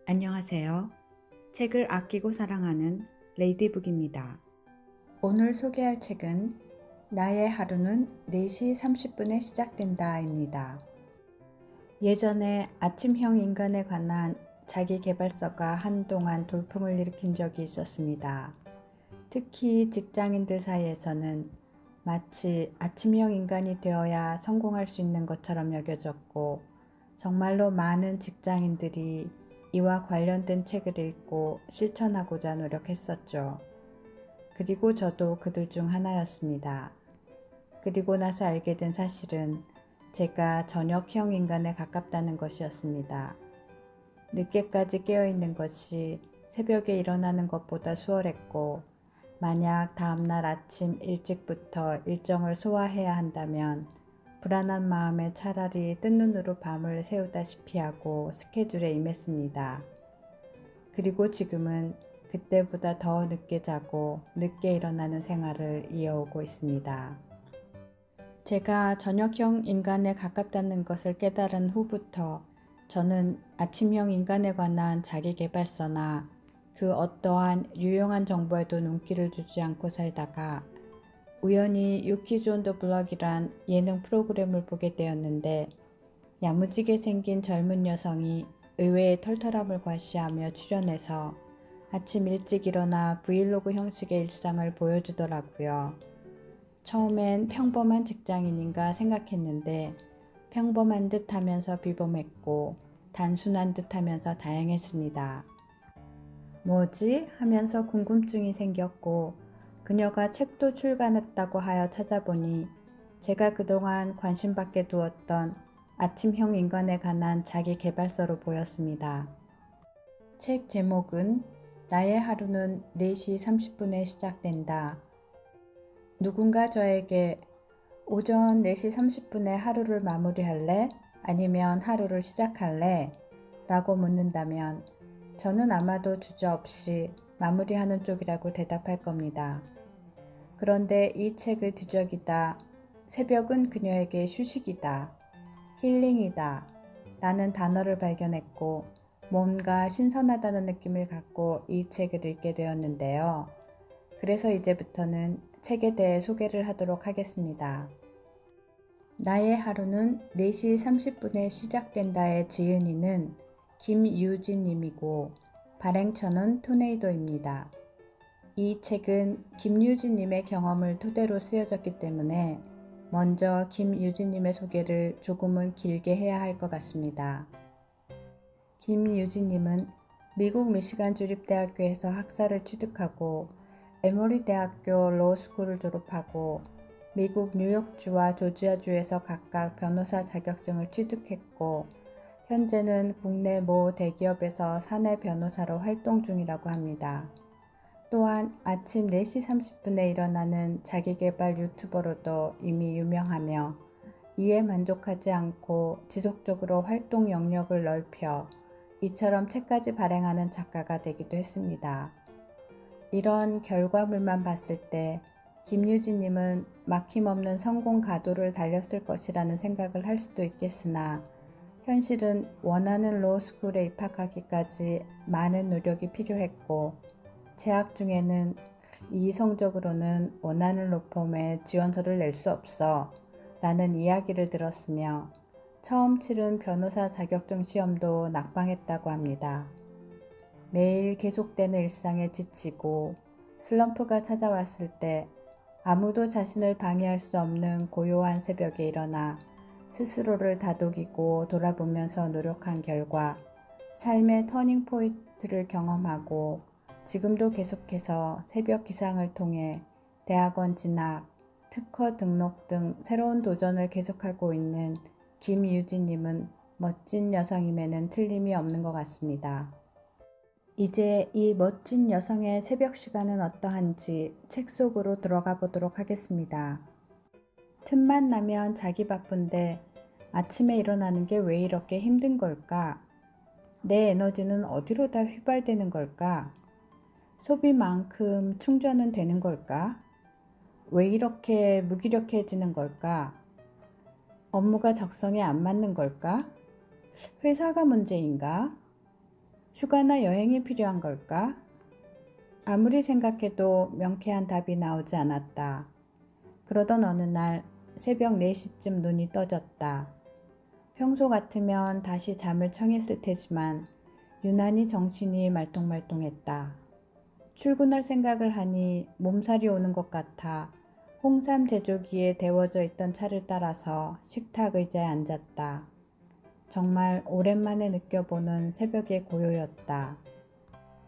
안녕하세요. 책을 아끼고 사랑하는 레이디북입니다. 오늘 소개할 책은 나의 하루는 4시 30분에 시작된다입니다. 예전에 아침형 인간에 관한 자기계발서가 한동안 돌풍을 일으킨 적이 있었습니다. 특히 직장인들 사이에서는 마치 아침형 인간이 되어야 성공할 수 있는 것처럼 여겨졌고, 정말로 많은 직장인들이 이와 관련된 책을 읽고 실천하고자 노력했었죠. 그리고 저도 그들 중 하나였습니다. 그리고 나서 알게 된 사실은 제가 저녁형 인간에 가깝다는 것이었습니다. 늦게까지 깨어있는 것이 새벽에 일어나는 것보다 수월했고, 만약 다음날 아침 일찍부터 일정을 소화해야 한다면 불안한 마음에 차라리 뜬 눈으로 밤을 새우다시피 하고 스케줄에 임했습니다. 그리고 지금은 그때보다 더 늦게 자고 늦게 일어나는 생활을 이어오고 있습니다. 제가 저녁형 인간에 가깝다는 것을 깨달은 후부터 저는 아침형 인간에 관한 자기계발서나 그 어떠한 유용한 정보에도 눈길을 주지 않고 살다가 우연히 유키즈 온 더 블럭이란 예능 프로그램을 보게 되었는데, 야무지게 생긴 젊은 여성이 의외의 털털함을 과시하며 출연해서 아침 일찍 일어나 브이로그 형식의 일상을 보여주더라고요. 처음엔 평범한 직장인인가 생각했는데 평범한 듯 하면서 비범했고 단순한 듯 하면서 다양했습니다. 뭐지? 하면서 궁금증이 생겼고, 그녀가 책도 출간했다고 하여 찾아보니 제가 그동안 관심받게 두었던 아침형 인간에 관한 자기계발서로 보였습니다. 책 제목은 나의 하루는 4시 30분에 시작된다. 누군가 저에게 오전 4시 30분에 하루를 마무리할래? 아니면 하루를 시작할래? 라고 묻는다면 저는 아마도 주저없이 마무리하는 쪽이라고 대답할 겁니다. 그런데 이 책을 뒤적이다 새벽은 그녀에게 휴식이다, 힐링이다 라는 단어를 발견했고, 뭔가 신선하다는 느낌을 갖고 이 책을 읽게 되었는데요. 그래서 이제부터는 책에 대해 소개를 하도록 하겠습니다. 나의 하루는 4시 30분에 시작된다의 지은이는 김유진 님이고 발행처는 토네이도입니다. 이 책은 김유진 님의 경험을 토대로 쓰여졌기 때문에 먼저 김유진 님의 소개를 조금은 길게 해야 할 것 같습니다. 김유진 님은 미국 미시간 주립대학교에서 학사를 취득하고 에머리 대학교 로스쿨을 졸업하고 미국 뉴욕주와 조지아주에서 각각 변호사 자격증을 취득했고, 현재는 국내 모 대기업에서 사내 변호사로 활동 중이라고 합니다. 또한 아침 4시 30분에 일어나는 자기계발 유튜버로도 이미 유명하며, 이에 만족하지 않고 지속적으로 활동 영역을 넓혀 이처럼 책까지 발행하는 작가가 되기도 했습니다. 이런 결과물만 봤을 때 김유진님은 막힘없는 성공 가도를 달렸을 것이라는 생각을 할 수도 있겠으나, 현실은 원하는 로스쿨에 입학하기까지 많은 노력이 필요했고, 재학 중에는 이성적으로는 원하는 로펌에 지원서를 낼 수 없어 라는 이야기를 들었으며, 처음 치른 변호사 자격증 시험도 낙방했다고 합니다. 매일 계속되는 일상에 지치고 슬럼프가 찾아왔을 때 아무도 자신을 방해할 수 없는 고요한 새벽에 일어나 스스로를 다독이고 돌아보면서 노력한 결과 삶의 터닝 포인트를 경험하고, 지금도 계속해서 새벽 기상을 통해 대학원 진학, 특허 등록 등 새로운 도전을 계속하고 있는 김유진님은 멋진 여성임에는 틀림이 없는 것 같습니다. 이제 이 멋진 여성의 새벽 시간은 어떠한지 책 속으로 들어가 보도록 하겠습니다. 틈만 나면 자기 바쁜데 아침에 일어나는 게 왜 이렇게 힘든 걸까? 내 에너지는 어디로 다 휘발되는 걸까? 소비만큼 충전은 되는 걸까? 왜 이렇게 무기력해지는 걸까? 업무가 적성에 안 맞는 걸까? 회사가 문제인가? 휴가나 여행이 필요한 걸까? 아무리 생각해도 명쾌한 답이 나오지 않았다. 그러던 어느 날 새벽 4시쯤 눈이 떠졌다. 평소 같으면 다시 잠을 청했을 테지만 유난히 정신이 말똥말똥했다. 출근할 생각을 하니 몸살이 오는 것 같아 홍삼 제조기에 데워져 있던 차를 따라서 식탁 의자에 앉았다. 정말 오랜만에 느껴보는 새벽의 고요였다.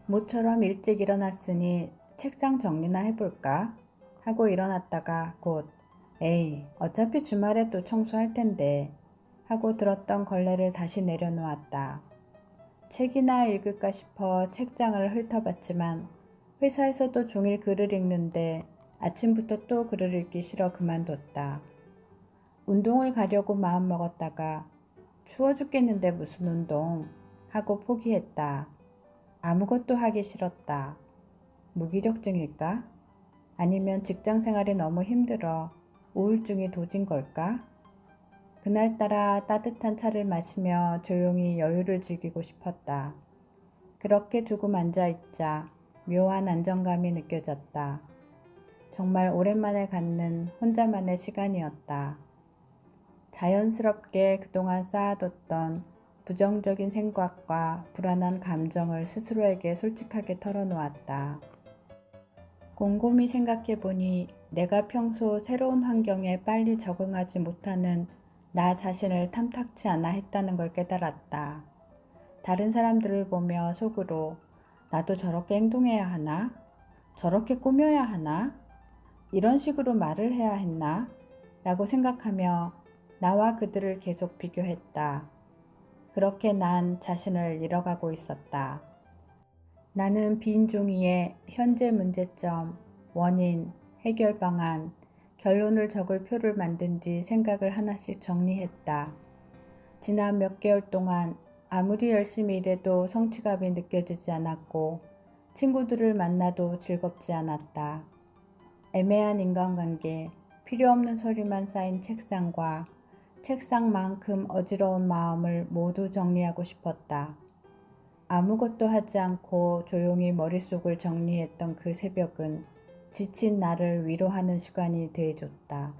모처럼 일찍 일어났으니 책상 정리나 해볼까? 하고 일어났다가 곧 에이, 어차피 주말에 또 청소할 텐데 하고 들었던 걸레를 다시 내려놓았다. 책이나 읽을까 싶어 책장을 훑어봤지만 회사에서도 종일 글을 읽는데 아침부터 또 글을 읽기 싫어 그만뒀다. 운동을 가려고 마음먹었다가 추워 죽겠는데 무슨 운동 하고 포기했다. 아무것도 하기 싫었다. 무기력증일까? 아니면 직장 생활이 너무 힘들어 우울증이 도진 걸까? 그날따라 따뜻한 차를 마시며 조용히 여유를 즐기고 싶었다. 그렇게 조금 앉아있자 묘한 안정감이 느껴졌다. 정말 오랜만에 갖는 혼자만의 시간이었다. 자연스럽게 그동안 쌓아뒀던 부정적인 생각과 불안한 감정을 스스로에게 솔직하게 털어놓았다. 곰곰이 생각해보니 내가 평소 새로운 환경에 빨리 적응하지 못하는 나 자신을 탐탁치 않아 했다는 걸 깨달았다. 다른 사람들을 보며 속으로 나도 저렇게 행동해야 하나? 저렇게 꾸며야 하나? 이런 식으로 말을 해야 했나? 라고 생각하며 나와 그들을 계속 비교했다. 그렇게 난 자신을 잃어가고 있었다. 나는 빈 종이에 현재 문제점, 원인, 해결 방안, 결론을 적을 표를 만든 뒤 생각을 하나씩 정리했다. 지난 몇 개월 동안 아무리 열심히 일해도 성취감이 느껴지지 않았고 친구들을 만나도 즐겁지 않았다. 애매한 인간관계, 필요 없는 서류만 쌓인 책상과 책상만큼 어지러운 마음을 모두 정리하고 싶었다. 아무것도 하지 않고 조용히 머릿속을 정리했던 그 새벽은 지친 나를 위로하는 시간이 되어줬다.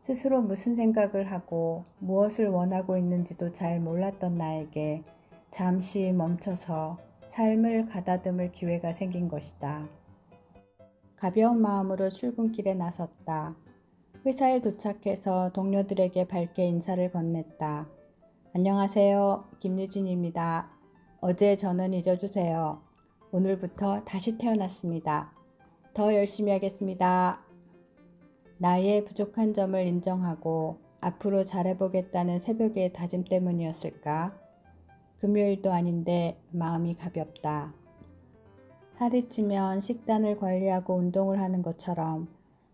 스스로 무슨 생각을 하고 무엇을 원하고 있는지도 잘 몰랐던 나에게 잠시 멈춰서 삶을 가다듬을 기회가 생긴 것이다. 가벼운 마음으로 출근길에 나섰다. 회사에 도착해서 동료들에게 밝게 인사를 건넸다. 안녕하세요. 김유진입니다. 어제 저는 잊어주세요. 오늘부터 다시 태어났습니다. 더 열심히 하겠습니다. 나의 부족한 점을 인정하고 앞으로 잘해보겠다는 새벽의 다짐 때문이었을까? 금요일도 아닌데 마음이 가볍다. 살이 찌면 식단을 관리하고 운동을 하는 것처럼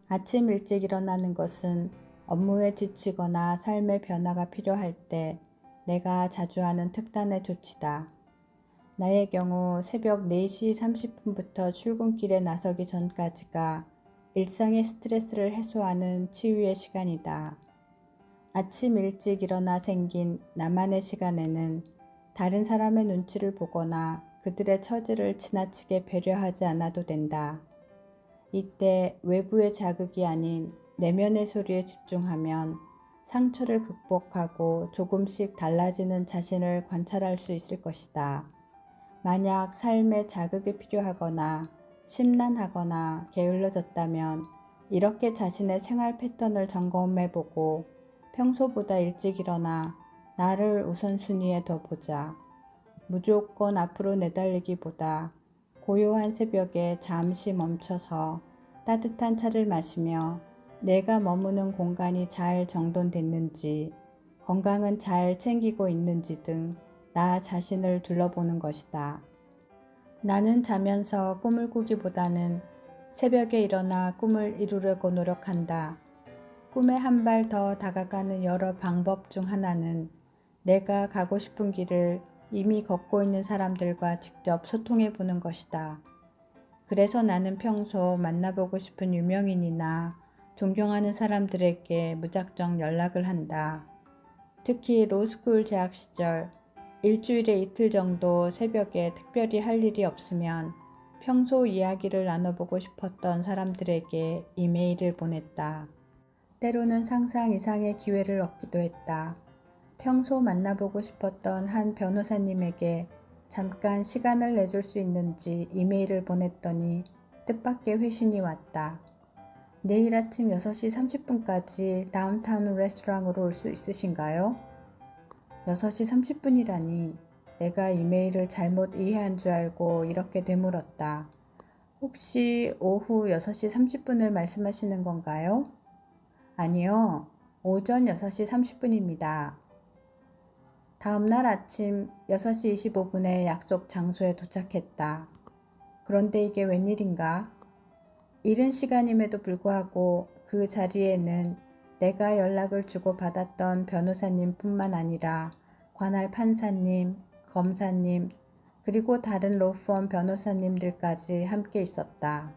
아침 일찍 일어나는 것은 업무에 지치거나 삶의 변화가 필요할 때 내가 자주 하는 특단의 조치다. 나의 경우 새벽 4시 30분부터 출근길에 나서기 전까지가 일상의 스트레스를 해소하는 치유의 시간이다. 아침 일찍 일어나 생긴 나만의 시간에는 다른 사람의 눈치를 보거나 그들의 처지를 지나치게 배려하지 않아도 된다. 이때 외부의 자극이 아닌 내면의 소리에 집중하면 상처를 극복하고 조금씩 달라지는 자신을 관찰할 수 있을 것이다. 만약 삶에 자극이 필요하거나 심란하거나 게을러졌다면 이렇게 자신의 생활 패턴을 점검해보고 평소보다 일찍 일어나 나를 우선순위에 더 보자. 무조건 앞으로 내달리기보다 고요한 새벽에 잠시 멈춰서 따뜻한 차를 마시며 내가 머무는 공간이 잘 정돈됐는지, 건강은 잘 챙기고 있는지 등 나 자신을 둘러보는 것이다. 나는 자면서 꿈을 꾸기보다는 새벽에 일어나 꿈을 이루려고 노력한다. 꿈에 한 발 더 다가가는 여러 방법 중 하나는 내가 가고 싶은 길을 이미 걷고 있는 사람들과 직접 소통해 보는 것이다. 그래서 나는 평소 만나보고 싶은 유명인이나 존경하는 사람들에게 무작정 연락을 한다. 특히 로스쿨 재학 시절 일주일에 이틀 정도 새벽에 특별히 할 일이 없으면 평소 이야기를 나눠보고 싶었던 사람들에게 이메일을 보냈다. 때로는 상상 이상의 기회를 얻기도 했다. 평소 만나보고 싶었던 한 변호사님에게 잠깐 시간을 내줄 수 있는지 이메일을 보냈더니 뜻밖의 회신이 왔다. 내일 아침 6시 30분까지 다운타운 레스토랑으로 올 수 있으신가요? 6시 30분이라니 내가 이메일을 잘못 이해한 줄 알고 이렇게 되물었다. 혹시 오후 6시 30분을 말씀하시는 건가요? 아니요, 오전 6시 30분입니다. 다음날 아침 6시 25분에 약속 장소에 도착했다. 그런데 이게 웬일인가? 이른 시간임에도 불구하고 그 자리에는 내가 연락을 주고 받았던 변호사님 뿐만 아니라 관할 판사님, 검사님, 그리고 다른 로펌 변호사님들까지 함께 있었다.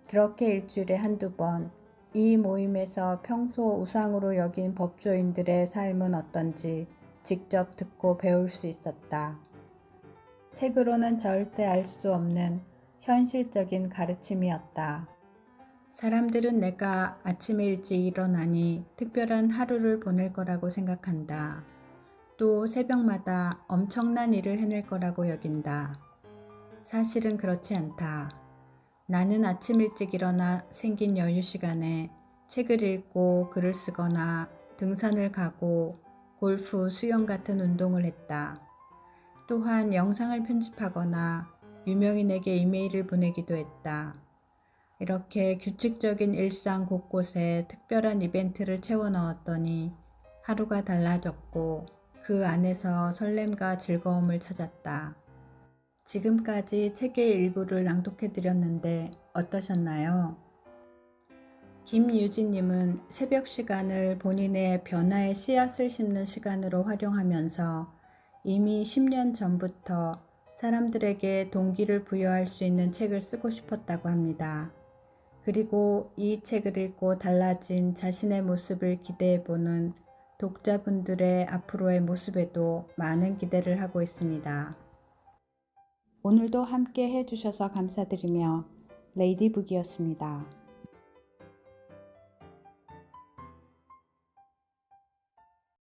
그렇게 일주일에 한두 번 이 모임에서 평소 우상으로 여긴 법조인들의 삶은 어떤지 직접 듣고 배울 수 있었다. 책으로는 절대 알 수 없는 현실적인 가르침이었다. 사람들은 내가 아침에 일찍 일어나니 특별한 하루를 보낼 거라고 생각한다. 또 새벽마다 엄청난 일을 해낼 거라고 여긴다. 사실은 그렇지 않다. 나는 아침 일찍 일어나 생긴 여유 시간에 책을 읽고 글을 쓰거나 등산을 가고 골프, 수영 같은 운동을 했다. 또한 영상을 편집하거나 유명인에게 이메일을 보내기도 했다. 이렇게 규칙적인 일상 곳곳에 특별한 이벤트를 채워 넣었더니 하루가 달라졌고 그 안에서 설렘과 즐거움을 찾았다. 지금까지 책의 일부를 낭독해 드렸는데 어떠셨나요? 김유진님은 새벽 시간을 본인의 변화의 씨앗을 심는 시간으로 활용하면서 이미 10년 전부터 사람들에게 동기를 부여할 수 있는 책을 쓰고 싶었다고 합니다. 그리고 이 책을 읽고 달라진 자신의 모습을 기대해보는 독자분들의 앞으로의 모습에도 많은 기대를 하고 있습니다. 오늘도 함께 해주셔서 감사드리며 레이디북이었습니다.